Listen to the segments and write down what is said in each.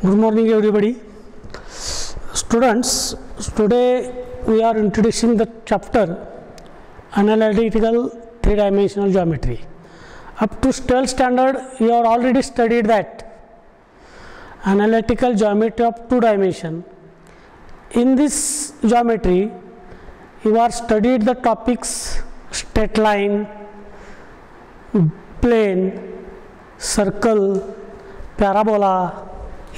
Good morning everybody. Students, today we are introducing the chapter Analytical Three-Dimensional Geometry. Up to 12th standard you have already studied that analytical geometry of two dimension. In this geometry you are studied the topics straight line, plane, circle, parabola,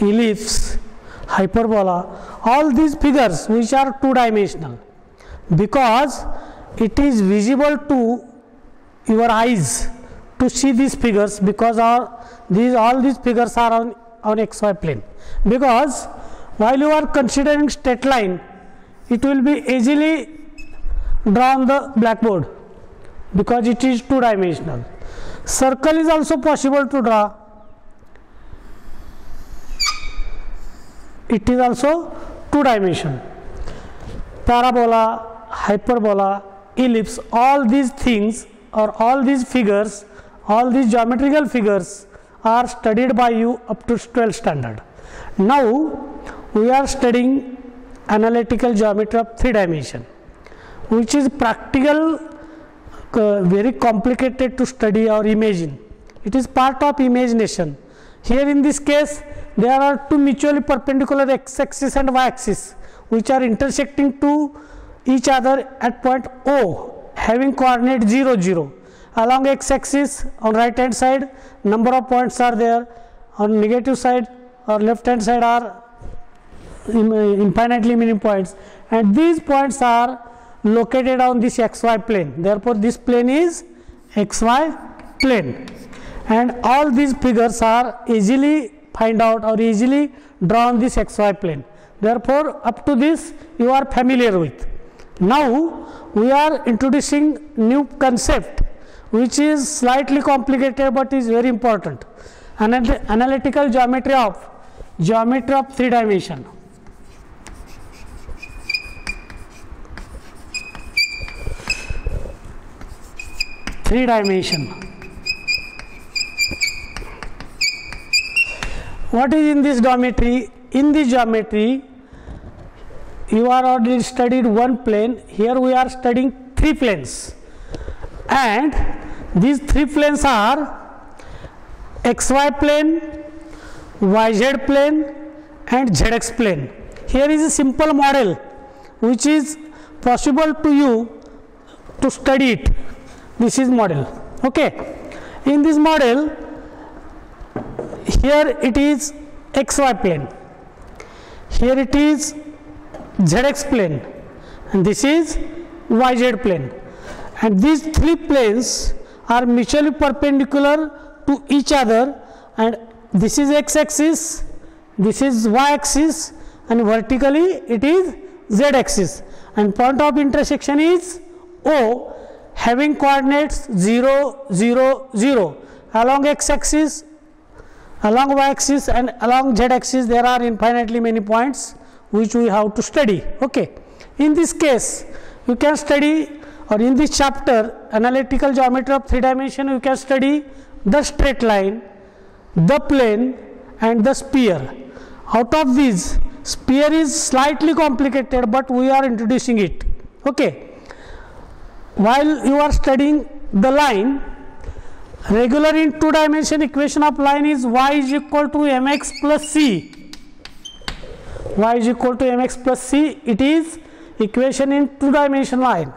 ellipse, hyperbola, all these figures which are two dimensional, because it is visible to your eyes to see these figures, because all these figures are on xy plane. Because while you are considering straight line, it will be easily drawn on the blackboard because it is two dimensional. Circle is also possible to draw. It is also two dimension. Parabola, hyperbola, ellipse, all these things or all these figures, all these geometrical figures are studied by you up to 12th standard. Now we are studying analytical geometry of three dimension, which is practical, very complicated to study or imagine. It is part of imagination. Here in this case there are two mutually perpendicular x-axis and y-axis which are intersecting to each other at point O, having coordinate 0, 0. Along x-axis on right hand side number of points are there, on negative side or left hand side are infinitely many points, and these points are located on this xy plane. Therefore this plane is xy plane, and all these figures are easily find out or easily drawn this xy plane. Therefore up to this you are familiar with. Now we are introducing new concept which is slightly complicated but is very important. Analytical geometry of three dimension. Three dimension. What is in this geometry? In this geometry you are already studied one plane. Here we are studying three planes, and these three planes are xy plane, yz plane and zx plane. Here is a simple model which is possible to you to study it. This is model. Okay. In this model, here it is xy plane, here it is zx plane, and this is yz plane, and these three planes are mutually perpendicular to each other, and this is x-axis, this is y-axis, and vertically it is z-axis, and point of intersection is O, having coordinates 0, 0, 0. Along x-axis, along y-axis and along z-axis there are infinitely many points which we have to study. Okay. In this case you can study, or in this chapter analytical geometry of three dimension, you can study the straight line, the plane and the sphere. Out of these, sphere is slightly complicated but we are introducing it. Okay. While you are studying the line, regular in two dimension equation of line is y is equal to mx plus c. Y is equal to mx plus c. It is equation in two dimension line.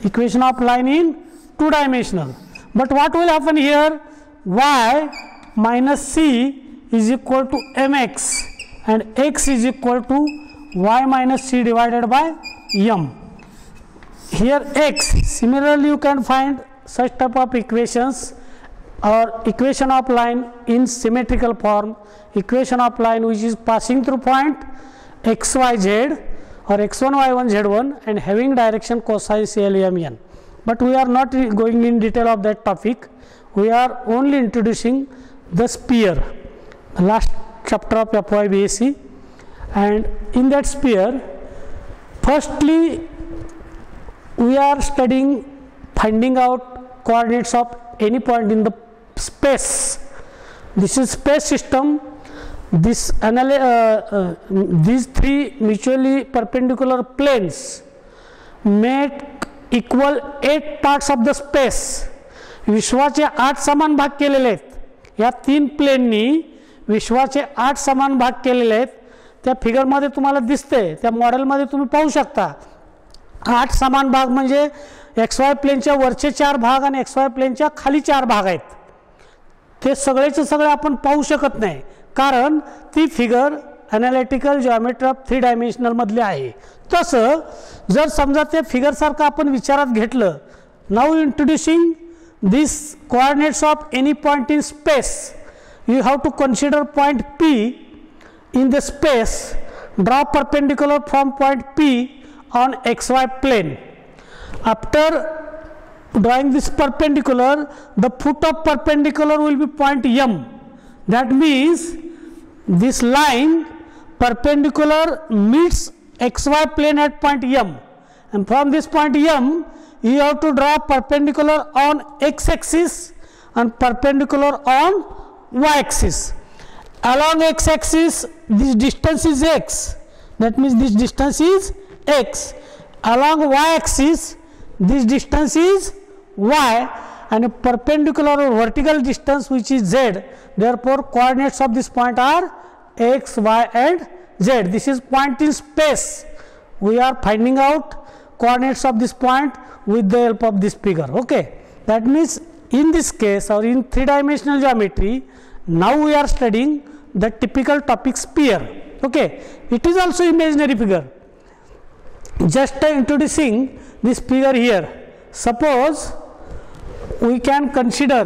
Equation of line in two dimensional. But what will happen here? Y minus c is equal to mx, and x is equal to y minus c divided by m. Here x, similarly you can find such type of equations or equation of line in symmetrical form, equation of line which is passing through point xyz or x1 y1 z1 and having direction cosine CLMN. But we are not going in detail of that topic. We are only introducing the sphere, the last chapter of FYBAC, and in that sphere firstly we are studying finding out coordinates of any point in the space. This is space system these three mutually perpendicular planes make equal 8 parts of the space. विश्वाचे 8 समान भाग केलेले आहेत. या 3 प्लेननी विश्वाचे 8 समान भाग केलेले आहेत. त्या फिगरमध्ये तुम्हाला दिसते, त्या मॉडेलमध्ये तुम्ही पाहू शकता 8 समान भाग म्हणजे XY प्लेनच्या वरचे 4 भाग आणि XY प्लेनच्या खाली 4 भाग आहेत. ते सगळेचे सगळे आपण पाहू शकत नाही, कारण ती figure analytical geometry of 3 dimensional मधले आहे. तसं जर समजा ते फिगरसारखं आपण विचारात घेतलं, now introducing this coordinates of any point in space, you have to consider point P in the space, draw perpendicular from point P on XY plane. After drawing this perpendicular, the foot of perpendicular will be point M. That means this line perpendicular meets XY plane at point M, and from this point M you have to draw perpendicular on X axis and perpendicular on Y axis. Along X axis this distance is X, that means this distance is X. Along Y axis this distance is Y, and a perpendicular or vertical distance which is Z. Therefore coordinates of this point are X, Y and Z. This is point in space. We are finding out coordinates of this point with the help of this figure. Okay, that means in this case or in 3-dimensional geometry, now we are studying the typical topic sphere. Okay, it is also imaginary figure. Just introducing this figure here. Suppose we can consider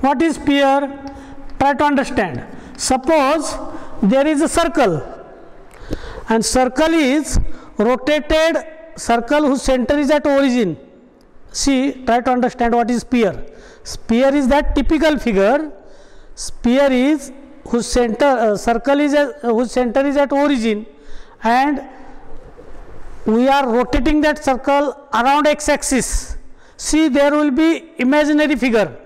what is sphere. Try to understand. Suppose there is a circle, and circle is rotated, circle whose center is at origin. See, try to understand what is sphere. Sphere is that typical figure. Sphere is whose center, circle is whose center is at origin, and we are rotating that circle around X axis. See, there will be imaginary figure.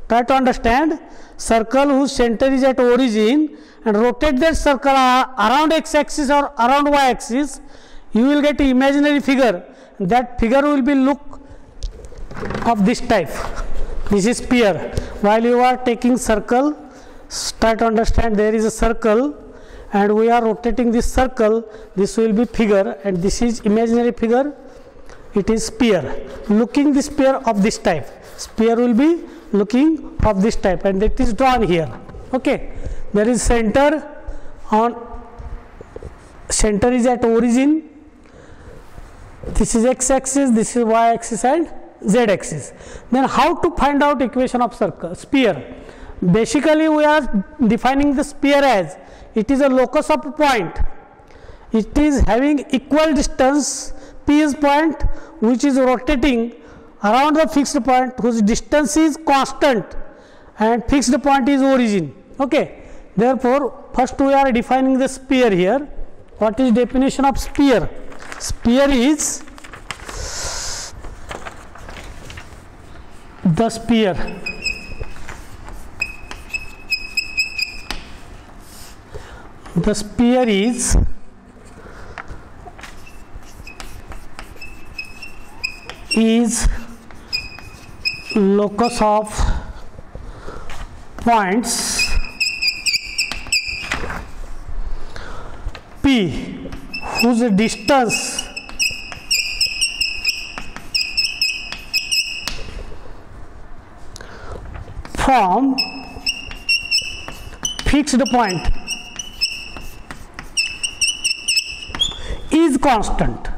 Try to understand. Circle whose center is at origin, and rotate that circle around X axis or around Y axis, you will get imaginary figure. That figure will be look of this type. This is sphere. While you are taking circle, try to understand there is a circle and we are rotating this circle. This will be figure, and this is imaginary figure. It is sphere. Looking the sphere of this type. Sphere will be looking of this type, and that is drawn here. Okay, there is center is at origin. This is X axis, this is Y axis and Z axis. Then how to find out equation of sphere? Basically we are defining the sphere as it is a locus of a point. It is having equal distance. P is point which is rotating around the fixed point whose distance is constant, and fixed point is origin. Okay, therefore first we are defining the sphere here. What is definition of sphere? Sphere is the sphere is locus of points P whose distance from fixed point is constant.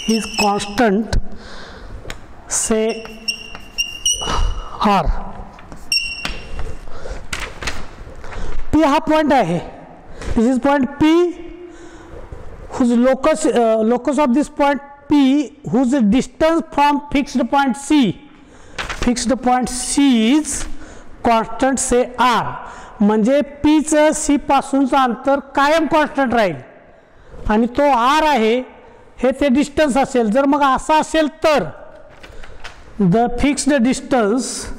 Is constant, say R. P हा point आहे. This is point P whose locus of this point P whose distance from fixed point C is constant, say R. म्हणजे P चं C पासूनचं अंतर कायम constant राहील आणि तो R आहे, हे ते डिस्टन्स असेल. जर मग असं असेल तर the fixed distance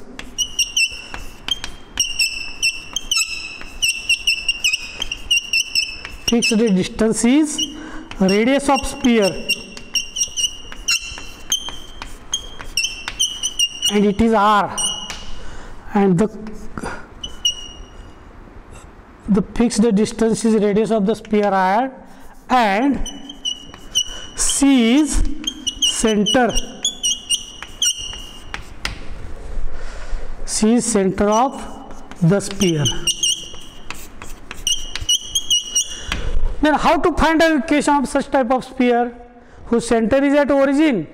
is radius of sphere, and it is r, and the fixed distance is radius of the sphere r, and C is center. C is center of the sphere. Then how to find an equation of such type of sphere whose center is at origin?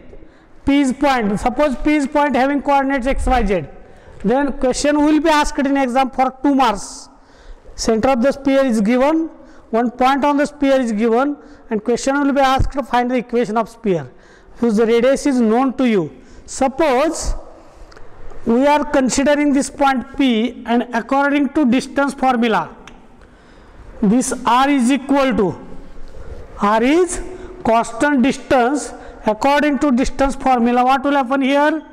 P is point. Suppose P is point having coordinates x, y, z. Then question will be asked in exam for 2 marks. Center of the sphere is given, one point on the sphere is given, and question will be asked to find the equation of sphere whose radius is known to you. Suppose we are considering this point P, and according to distance formula, this r is equal to, r is constant distance. According to distance formula, what will happen here?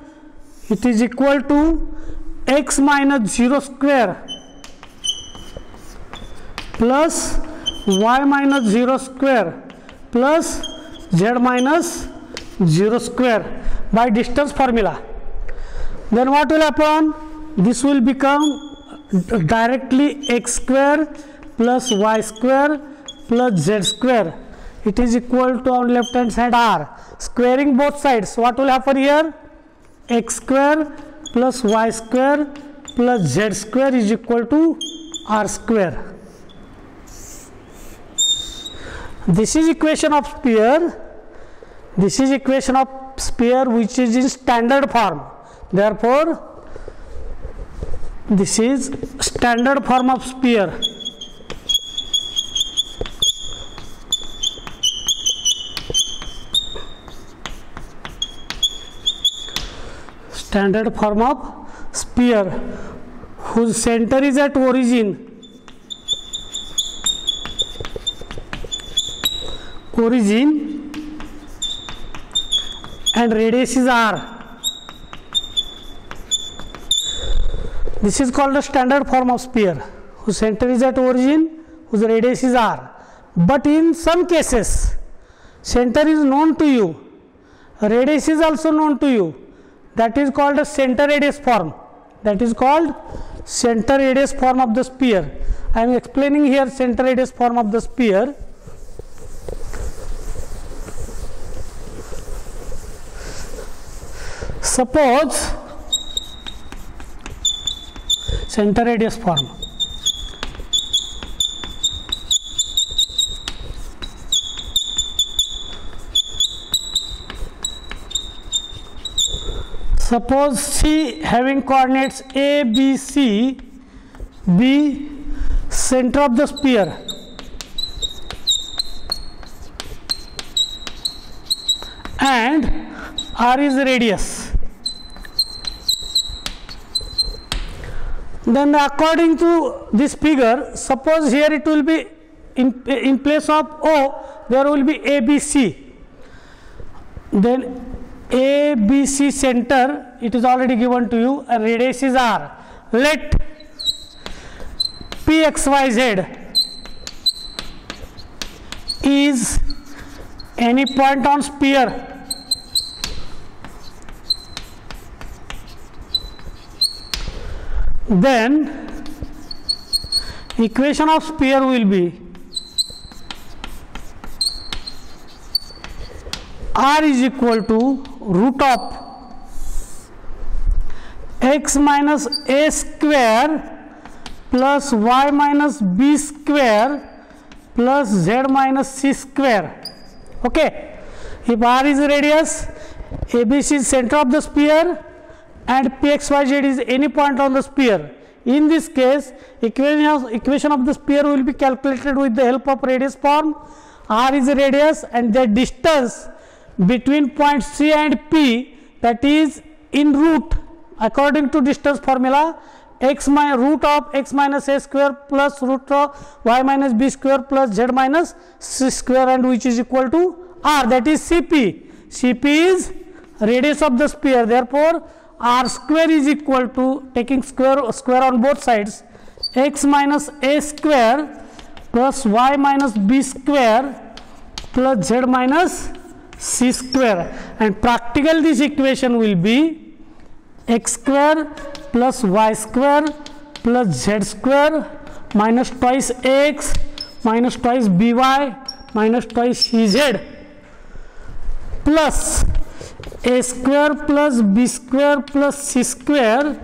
It is equal to x minus 0 square plus y minus 0 square plus z minus 0 square by distance formula. Then what will happen? This will become directly x square plus y square plus z square. It is equal to on left hand side r. Squaring both sides, what will happen here? X square plus y square plus z square is equal to r square. This is equation of sphere. This is equation of sphere which is in standard form. Therefore, this is standard form of sphere. Standard form of sphere whose center is at origin. And radius is r. This is called the standard form of sphere whose center is at origin, whose radius is r. But in some cases, center is known to you, radius is also known to you. That is called a center radius form. That is called center radius form of the sphere. I am explaining here center radius form of the sphere. Suppose center radius form. Suppose C having coordinates A, B, C, B center of the sphere, and R is radius. Then according to this figure, suppose here it will be in place of O, there will be ABC. Then ABC center, it is already given to you, and radius is R. Let PXYZ is any point on sphere then equation of sphere will be R is equal to root of x minus a square plus y minus b square plus z minus c square. Okay, if R is radius, ABC is center of the sphere, and PXYZ is any point on the sphere. In this case, equation of the sphere will be calculated with the help of radius form. R is radius, and the distance between point C and P, that is in root according to distance formula, root of x minus a square plus root of y minus b square plus z minus c square, and which is equal to R, that is CP. CP is radius of the sphere. Therefore, r square is equal to, taking square on both sides, x minus a square plus y minus b square plus z minus c square, and practical this equation will be x square plus y square plus z square minus twice x minus twice by minus twice cz plus a square plus b square plus c square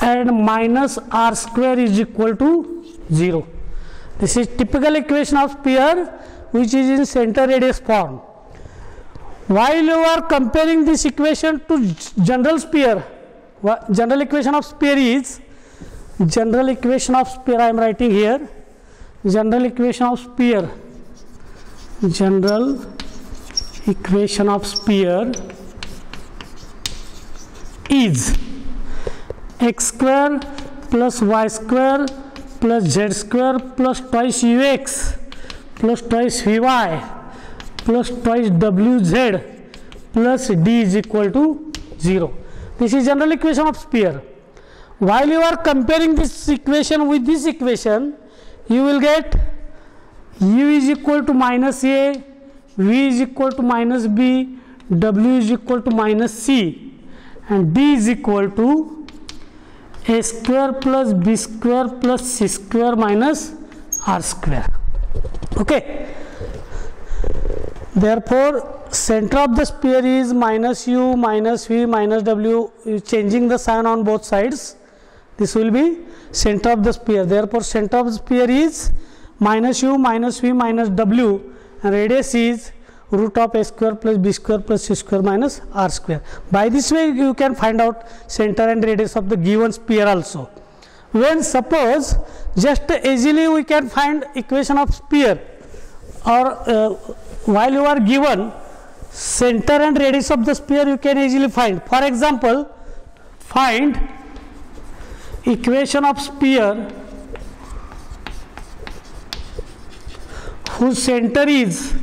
and minus r square is equal to 0. This is typical equation of sphere which is in center radius form. While you are comparing this equation to general sphere, general equation of sphere is, general equation of sphere I am writing here, general equation of sphere, general equation of sphere is x square plus y square plus z square plus twice ux plus twice vy plus twice wz plus d is equal to 0. This is general equation of sphere. While you are comparing this equation with this equation, you will get u is equal to minus a, v is equal to minus b, w is equal to minus c, and d is equal to a square plus b square plus c square minus r square. Okay. Therefore, center of the sphere is minus u minus v minus w, changing the sign on both sides. This will be center of the sphere. Therefore, center of the sphere is minus u minus v minus w, and radius is root of a square plus b square plus c square minus r square. By this way, you can find out center and radius of the given sphere also. When suppose just easily we can find equation of sphere, or while you are given center and radius of the sphere, you can easily find. For example, find equation of sphere whose center is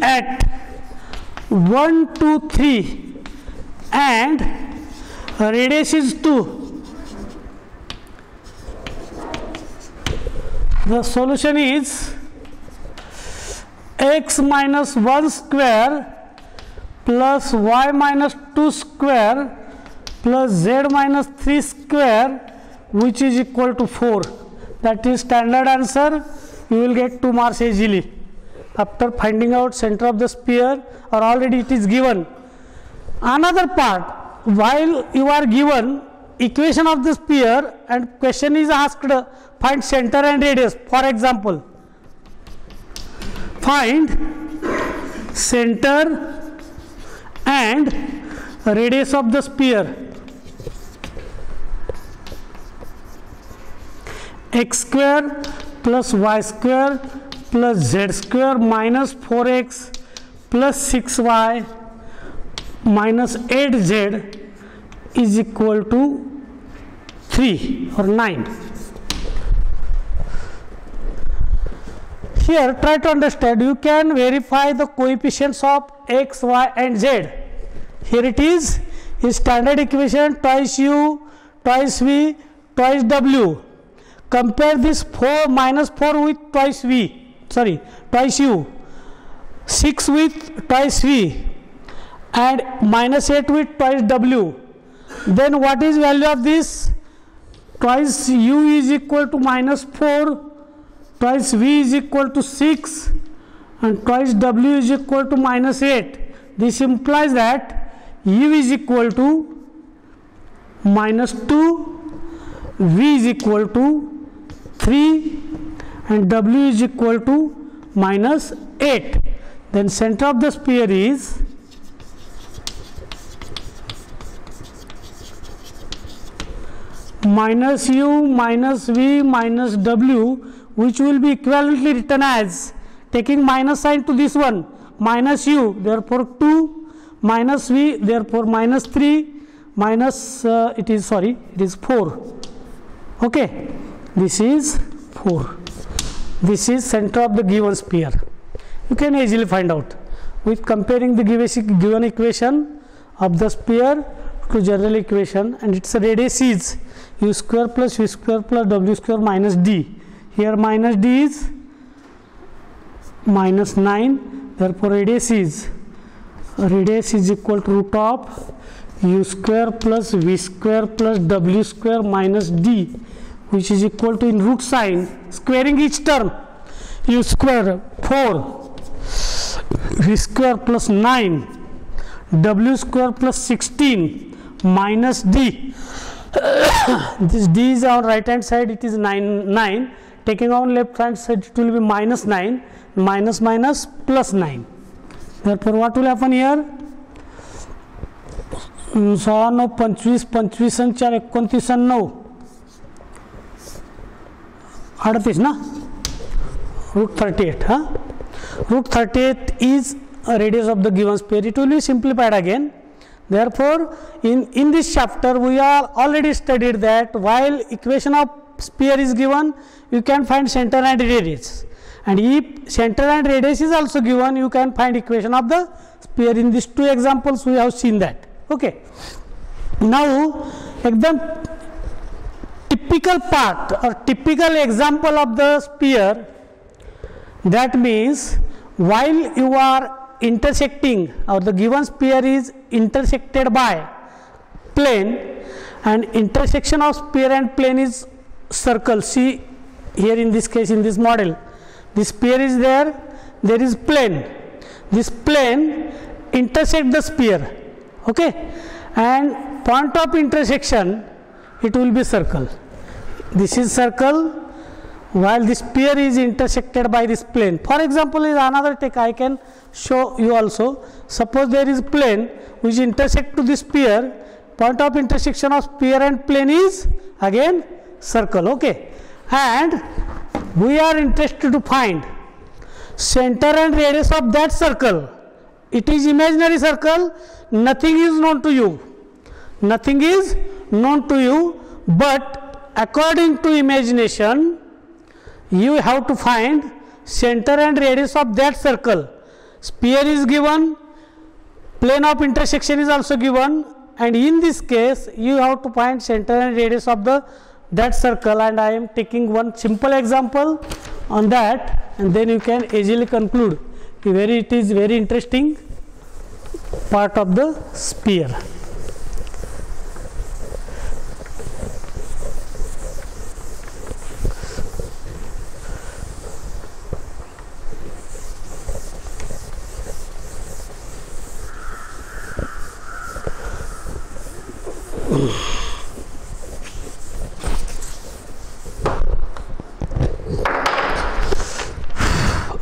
at 1, 2, 3 and radius is 2. The solution is x minus 1 square plus y minus 2 square plus z minus 3 square, which is equal to 4. That is standard answer. You will get 2 marks easily after finding out center of the sphere, or already it is given. Another part, while you are given equation of the sphere and question is asked, find center and radius. For example, find center and radius of the sphere. X square plus y square plus z square minus 4x plus 6y minus 8z is equal to 3 or 9. Here try to understand, you can verify the coefficients of x, y and z. Here it is standard equation, twice u, twice v, twice w. Compare this 4 minus 4 with twice u, 6 with twice v and minus 8 with twice w. Then what is value of this? Twice u is equal to minus 4, twice v is equal to 6 and twice w is equal to minus 8. This implies that u is equal to minus 2, v is equal to 3 and w is equal to minus 8. Then center of the sphere is minus u minus v minus w, which will be equivalently written as, taking minus sign to this one, minus u, therefore 2, minus v, therefore minus 3, minus it is 4. Okay, this is 4. This is center of the given sphere. You can easily find out with comparing the given equation of the sphere to general equation, and its radius is u square plus v square plus w square minus d. Here minus d is minus 9, therefore radius is equal to root of u square plus v square plus w square minus d, which is equal to, in root sign, squaring each term, u square 4 v square plus 9 w square plus 16 minus d. This d is on right hand side, it is 9, taking on left hand side it will be minus 9, minus minus plus 9. Therefore what will happen here? 6 9 25 25 and 4 29 and 9 38 ना, root 38. Root 38 is a radius of the given sphere. It will be simplified again. Therefore in this chapter we are already studied that while equation of sphere is given, you can find center and radius, and if center and radius is also given, you can find equation of the sphere. In these two examples we have seen that. Okay, now एकदम typical part or typical example of the sphere, that means while you are intersecting, or the given sphere is intersected by plane, and intersection of sphere and plane is circle. See here in this case, in this model, this sphere is there is plane, this plane intersect the sphere, okay, and point of intersection it will be circle. This is circle while this sphere is intersected by this plane. For example, is another take I can show you also. Suppose there is plane which intersect to this sphere, point of intersection of sphere and plane is again circle, okay, and we are interested to find center and radius of that circle. It is imaginary circle, nothing is known to you, but according to imagination you have to find center and radius of that circle. Sphere is given, plane of intersection is also given, and in this case you have to find center and radius of that circle, and I am taking one simple example on that, and then you can easily conclude. It is very interesting part of the sphere.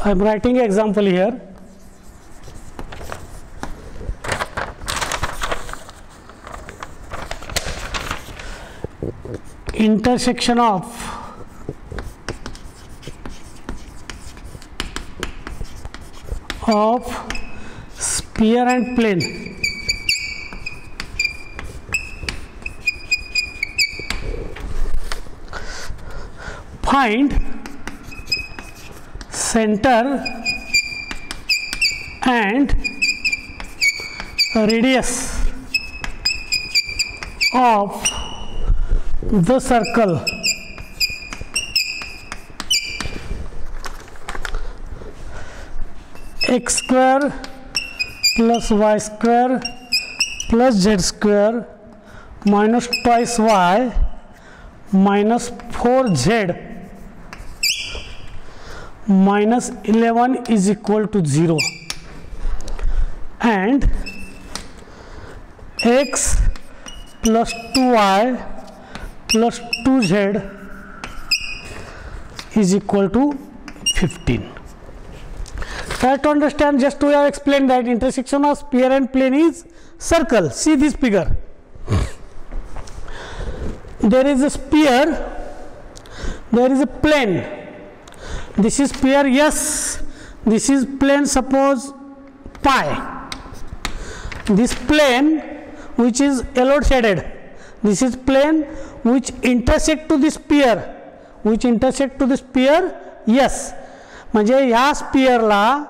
I am writing an example here. Intersection of sphere and plane. Find center and radius of the circle x square plus y square plus z square minus twice y minus 4z minus 11 is equal to 0, and x plus 2y plus 2z is equal to 15. Try to understand. Just to have explained that intersection of sphere and plane is circle. See this figure. There is a sphere, there is a plane. This is sphere, yes. This is plane, suppose pi. This plane which is yellow shaded, this is plane which intersect to the sphere, yes, म्हणजे ह्या स्पिअरला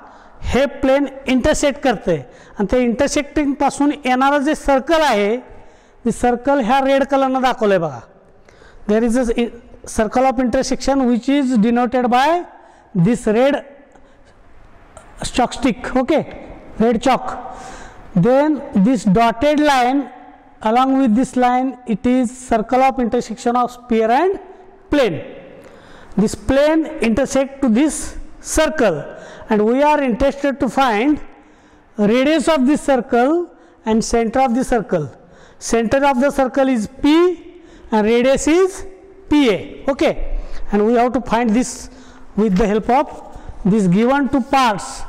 हे plane intersect करते आणि ते intersecting पासून येणारं जे circle आहे ते circle ह्या रेड कलरनं दाखवलं आहे बघा. There is a circle of intersection which is denoted by this red chalk stick, okay, red chalk. Then this dotted line, along with this line, it is circle of intersection of sphere and plane. This plane intersect to this circle, and we are interested to find radius of this circle and center of the circle. Center of the circle is P and radius is PA, okay, and we have to find this with the help of this given two parts.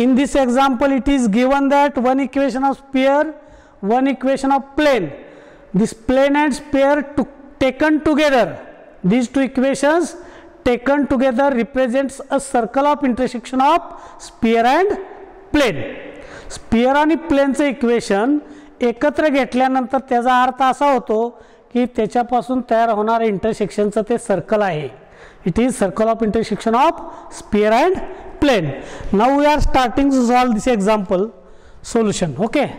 In this example it is given that one equation of sphere, one equation of plane. This plane and sphere taken together, these two equations taken together represents a circle of intersection of sphere and plane. Sphere आणि प्लेनचं equation एकत्र घेतल्यानंतर त्याचा अर्थ असा होतो की त्याच्यापासून तयार होणारे इंटरसेक्शनचं ते सर्कल आहे. It is circle of intersection of sphere and plane. Now we are starting to solve this example solution. Okay,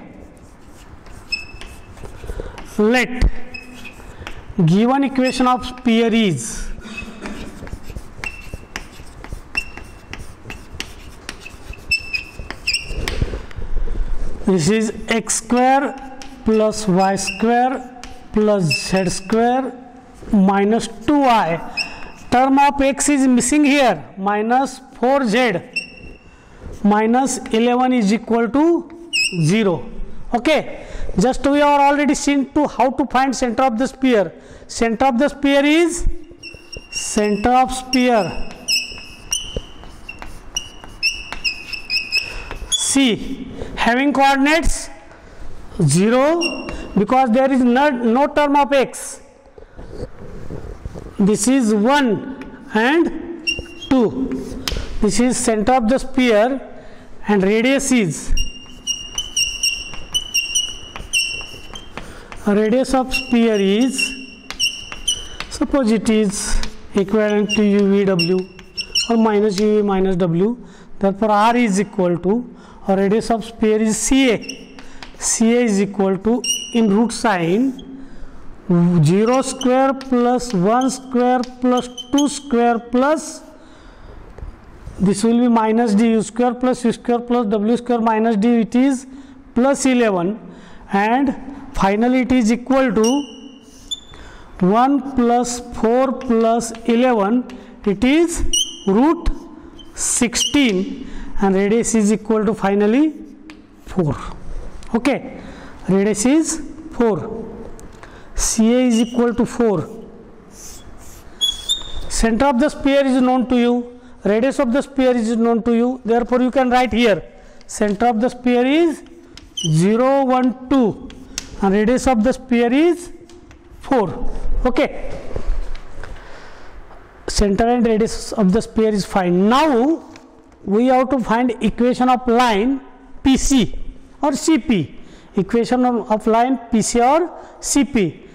let given equation of sphere is this is x square plus y square plus z square minus 2y. Term of x is missing here, minus 4z minus 11 is equal to 0. Okay, just we are already seen to how to find center of the sphere. Center of the sphere is center of sphere C having coordinates 0 because there is no term of x. This is 1 and 2. This is center of the sphere and radius is of sphere is, suppose it is equivalent to UVW or minus UV minus W. Therefore R is equal to, or radius of sphere is CA. CA is equal to, in root sign, 0 square plus 1 square plus 2 square plus, this will be minus d, u square plus v square plus w square minus d, it is plus 11, and finally it is equal to 1 plus 4 plus 11, it is root 16, and radius is equal to finally 4. Okay, radius is 4. CA is equal to 4. Center of the sphere is known to you, radius of the sphere is known to you, therefore you can write here center of the sphere is 0, 1, 2 and radius of the sphere is 4. Okay, center and radius of the sphere is fine. Now we have to find equation of line PC or CP, equation of line PC or CP.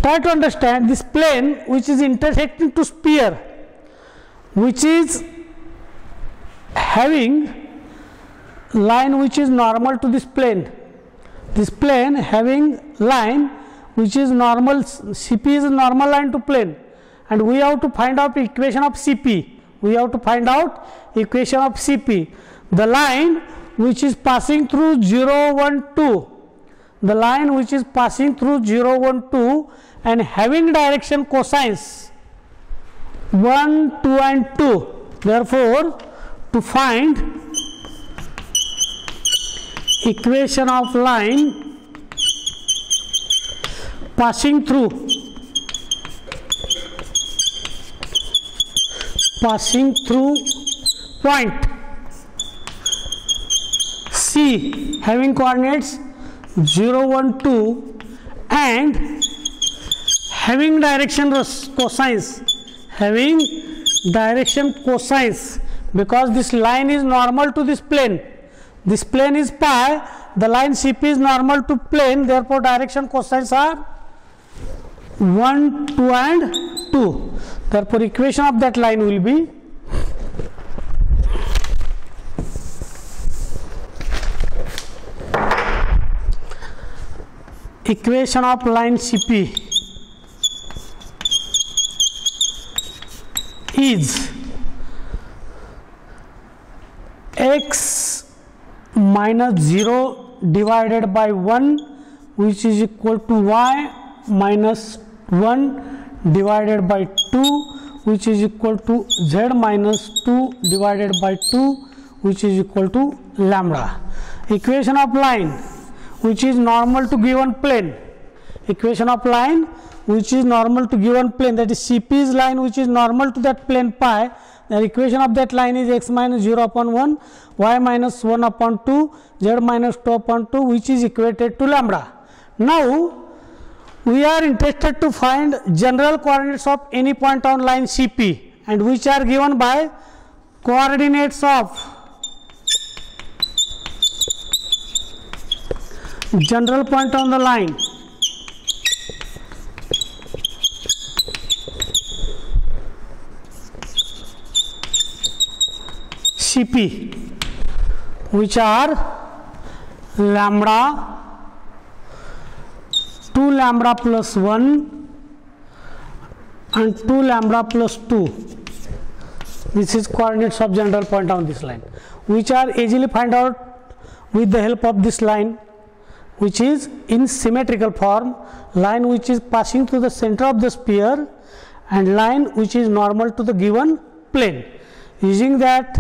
Try to understand this plane which is intersecting to sphere, which is having line which is normal to this plane. This plane having line which is normal, CP is a normal line to plane, and we have to find out equation of CP. We have to find out equation of CP. The line which is passing through 0, 1, 2. The line which is passing through 0, 1, 2 and having direction cosines 1, 2 and 2. Therefore, to find equation of line passing through point C having coordinates 0, 1, 2 and having direction cosines, because this line is normal to this plane. This plane is pi, the line CP is normal to plane, therefore direction cosines are 1, 2 and 2. Therefore equation of that line will be equation of line CP is x minus 0 divided by 1, which is equal to y minus 1 divided by 2, which is equal to z minus 2 divided by 2, which is equal to lambda. Equation of line which is normal to given plane, equation of line which is normal to given plane, that is CP's line which is normal to that plane pi. The equation of that line is x minus 0 upon 1, y minus 1 upon 2, z minus 2 upon 2, which is equated to lambda. Now we are interested to find general coordinates of any point on line CP, and which are given by coordinates of general point on the line CP, which are lambda, 2 lambda plus 1 and 2 lambda plus 2. This is coordinates of general point on this line, which are easily find out with the help of this line, which is in symmetrical form, line which is passing through the center of the sphere and line which is normal to the given plane. Using that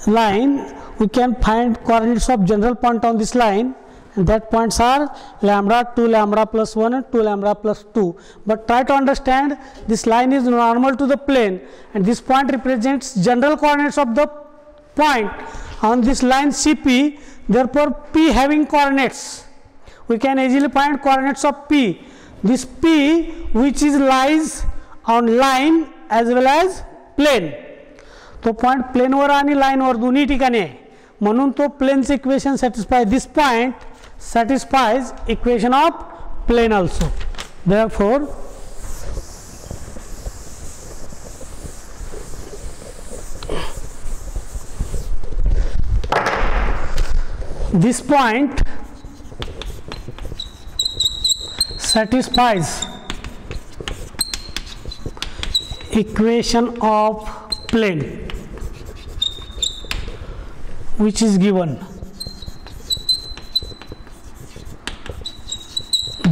line we can find coordinates of general point on this line, and that points are lambda, 2 lambda plus 1 and 2 lambda plus 2. But try to understand, this line is normal to the plane and this point represents general coordinates of the point on this line CP. Therefore P having coordinates, we can easily find coordinates of P. This P which is lies on line as well as plane. तो point प्लेनवर आणि लाईनवर दोन्ही ठिकाणी आहे, म्हणून तो प्लेनचे equation satisfy, this point satisfies equation of plane also. Therefore this point satisfies equation of plane which is given.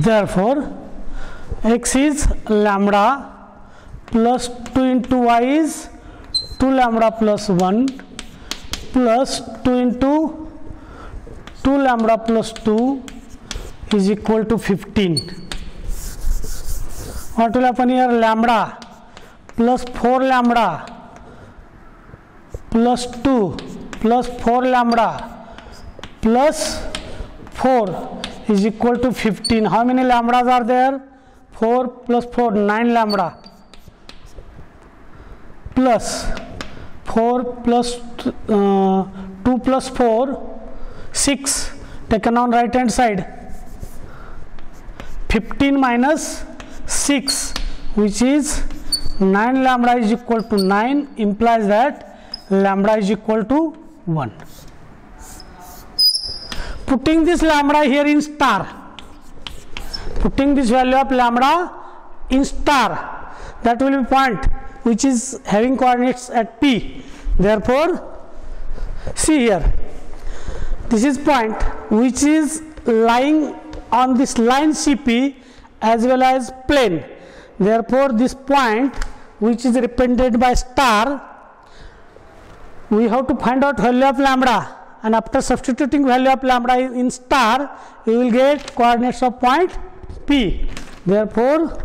Therefore x is lambda plus 2 into y is 2 lambda plus 1 plus 2 into 2 lambda plus 2 is equal to 15. What will happen here? Lambda plus 4 lambda plus 2 plus 4 lambda plus 4 is equal to 15. How many lambdas are there? 4 plus 4, 9 lambda plus 4 plus 2 plus 4, 6 taken on right hand side. 15 minus 6, which is 9 lambda is equal to 9, implies that lambda is equal to 1. Putting this lambda here in star, putting this value of lambda in star, that will be point which is having coordinates at P. Therefore see here, this is point which is lying on this line CP as well as plane. Therefore this point which is represented by star, we have to find out value of lambda, and after substituting value of lambda in star, you will get coordinates of point P. Therefore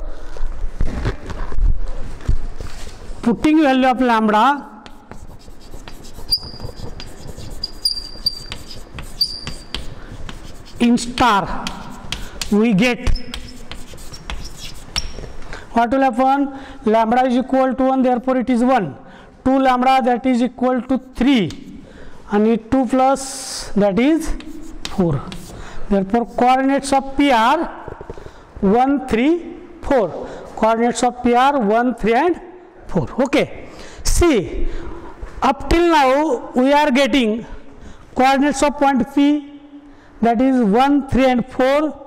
putting value of lambda in star, we get, what will happen? Lambda is equal to 1, therefore it is 1. 2 lambda, that is equal to 3, and 2 plus, that is 4. Therefore coordinates of P are 1, 3, 4. Coordinates of P are 1, 3 and 4. Okay. See, up till now we are getting coordinates of point P, that is 1, 3 and 4.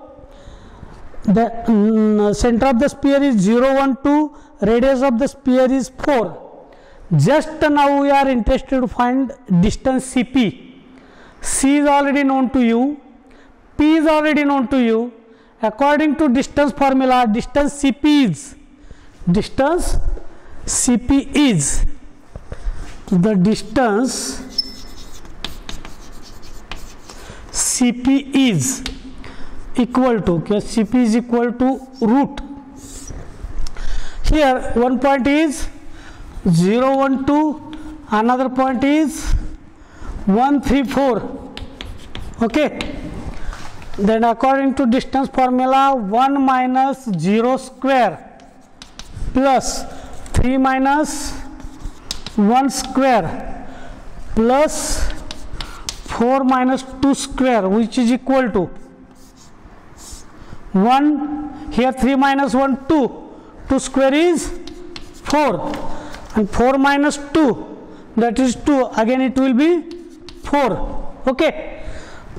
the center of the sphere is 0, 1, 2, radius of the sphere is 4. Just now we are interested to find distance Cp. C is already known to you, P is already known to you. According to distance formula, distance Cp is the distance Cp is equal to, Cp is equal to root. Here one point is 0, 1, 2, another point is 1, 3, 4. Okay. Then according to distance formula, 1 minus 0 square plus 3 minus 1 square plus 4 minus 2 square, which is equal to 1. Here 3 minus 1, 2. 2 square is 4. And 4 minus 2, that is 2. Again it will be 4. Okay.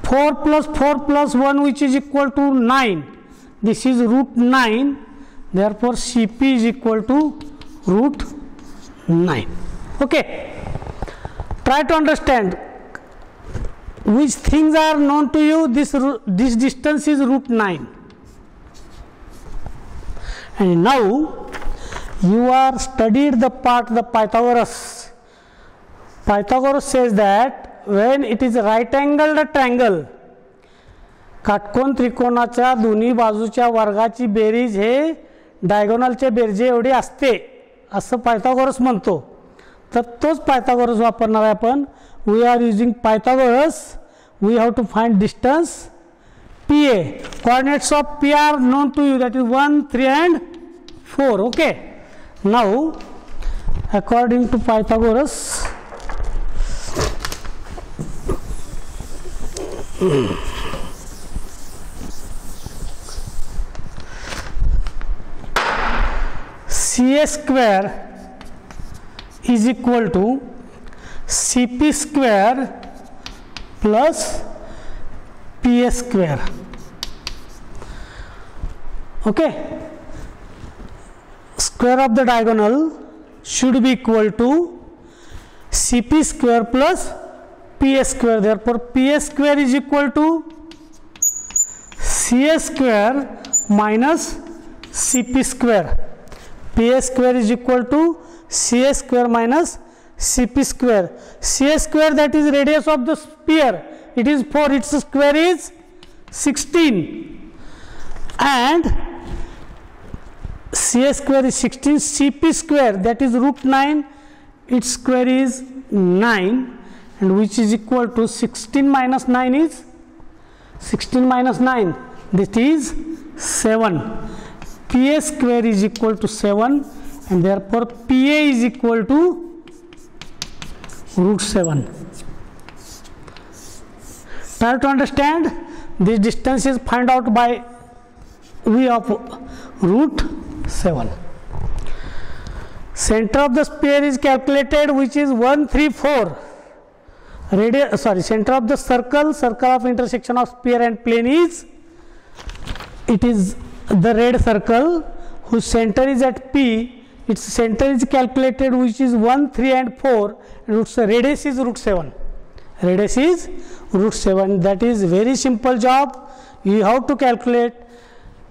4 plus 1, which is equal to 9. This is root 9. Therefore, Cp is equal to root 9. Okay. Try to understand which things are known to you. This distance is root 9. And now you are studied the part the Pythagoras. Pythagoras says that when it is right angled triangle, काटकोन त्रिकोणाच्या दोन्ही बाजूच्या वर्गाची berries हे डायगोनलच्या बेरजे एवढी असते असं Pythagoras म्हणतो. तर तोच पायथागोरस वापरणार आहे आपण. We are using Pythagoras. We have to find distance PA. Coordinates of P are known to you, that is 1, 3 and 4. Okay. Now according to Pythagoras, CA square is equal to CP square plus PA square. Okay. Square of the diagonal should be equal to CP square plus PA square. Therefore, PA square is equal to CA square minus CP square. PA square is equal to CA square minus CP square. CA square, that is radius of the sphere, it is 4, its square is 16, and CA square is 16, CP square, that is root 9, its square is 9, and which is equal to 16 minus 9 is 16 minus 9, that is 7. PA square is equal to 7, and therefore PA is equal to root 7. Try to understand. This distance is find out by way of root 7. Center of the sphere is calculated, which is 1, 3, 4. Center of the circle of intersection of sphere and plane is, it is the red circle whose center is at P. Its center is calculated, which is 1, 3 and 4, and its radius is root 7. Radius is root 7. That is very simple job. You have to calculate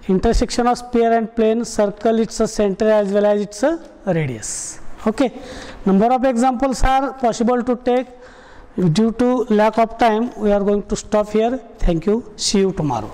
intersection of sphere and plane, circle, its a center as well as its a radius. Okay. Number of examples are possible to take. Due to lack of time, we are going to stop here. Thank you. See you tomorrow.